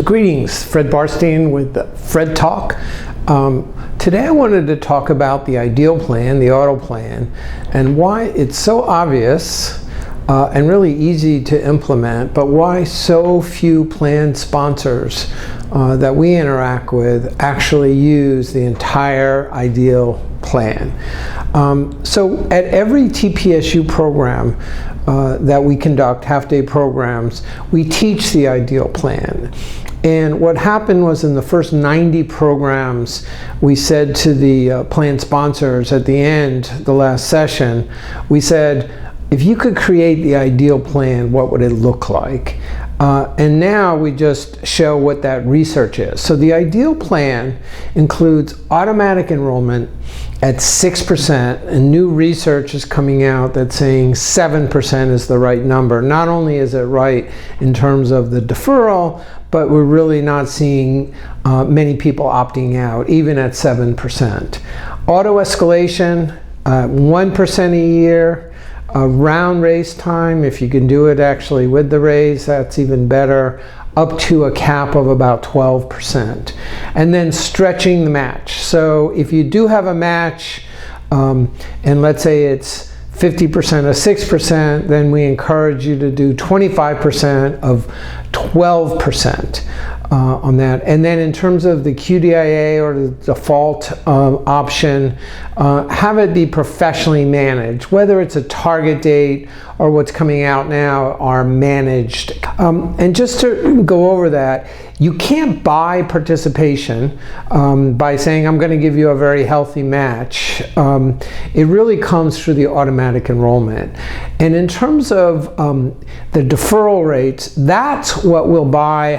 Greetings, Fred Barstein with Fred Talk. Today I wanted to talk about the ideal plan, the auto plan, and why it's so obvious and really easy to implement, but why so few plan sponsors that we interact with actually use the entire ideal plan. So at every TPSU program that we conduct, half-day programs, we teach the ideal plan. And what happened was in the first 90 programs, we said to the plan sponsors at the end, the last session, we said, if you could create the ideal plan, what would it look like? And now we just show what that research is. So the ideal plan includes automatic enrollment at 6%, and new research is coming out that's saying 7% is the right number. Not only is it right in terms of the deferral, but we're really not seeing many people opting out, even at 7%. Auto escalation, 1% a year. Round raise time, if you can do it actually with the raise, that's even better, up to a cap of about 12%. And then stretching the match. So if you do have a match, and let's say it's 50% of 6%, then we encourage you to do 25% of 12% on that. And then in terms of the QDIA or the default option, have it be professionally managed, whether it's a target date or what's coming out now are managed. And just to go over that, you can't buy participation by saying, I'm going to give you a very healthy match. It really comes through the automatic enrollment. And in terms of the deferral rates, that's what will buy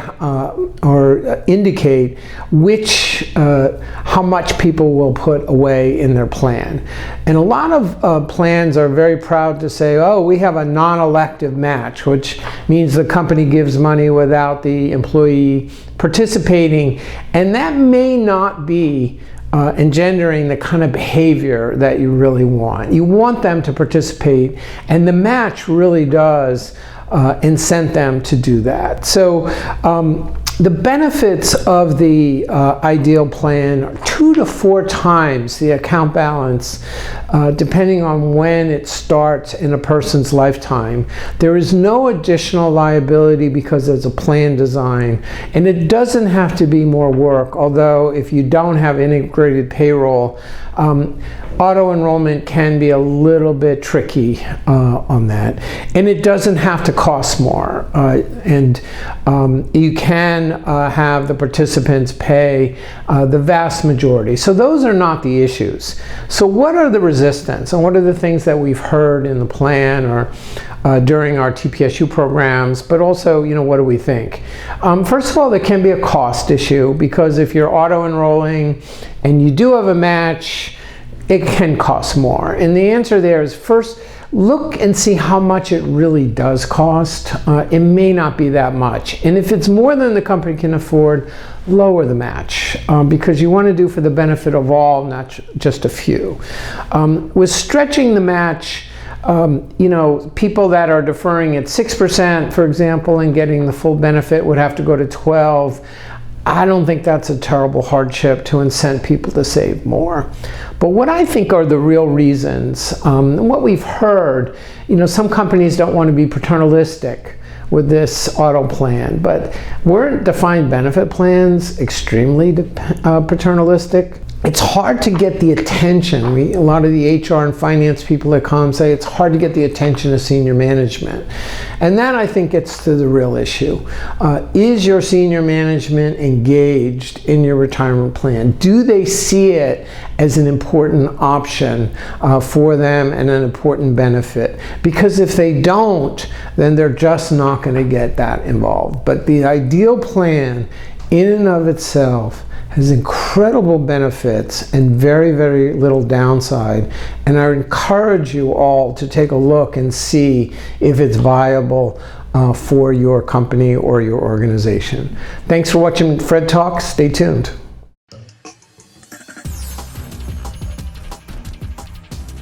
or indicate how much people will put away in their plan. And a lot of plans are very proud to say, oh, we have a non-elective match, which means the company gives money without the employee participating, and that may not be engendering the kind of behavior that you really want. You want them to participate, and the match really does incent them to do that. So the benefits of the ideal plan are 2 to 4 times the account balance, depending on when it starts in a person's lifetime. There is no additional liability because it's a plan design, and it doesn't have to be more work, although if you don't have integrated payroll, auto enrollment can be a little bit tricky on that. And it doesn't have to cost more. And you can have the participants pay the vast majority. So those are not the issues. So what are the resistance, and what are the things that we've heard in the plan or during our TPSU programs, but also, what do we think? First of all, there can be a cost issue, because if you're auto enrolling and you do have a match, it can cost more. And the answer there is, first, look and see how much it really does cost. It may not be that much. And if it's more than the company can afford, lower the match, because you want to do for the benefit of all, not just a few. With stretching the match, people that are deferring at 6%, for example, and getting the full benefit would have to go to 12%. I don't think that's a terrible hardship to incent people to save more. But what I think are the real reasons, what we've heard, some companies don't want to be paternalistic with this auto plan, but weren't defined benefit plans extremely paternalistic? It's hard to get the attention. A lot of the HR and finance people that come say it's hard to get the attention of senior management. And that, I think, gets to the real issue. Is your senior management engaged in your retirement plan? Do they see it as an important option for them and an important benefit? Because if they don't, then they're just not going to get that involved. But the ideal plan, in and of itself, has incredible benefits and very, very little downside. And I encourage you all to take a look and see if it's viable for your company or your organization. Thanks for watching Fred Talk. Stay tuned.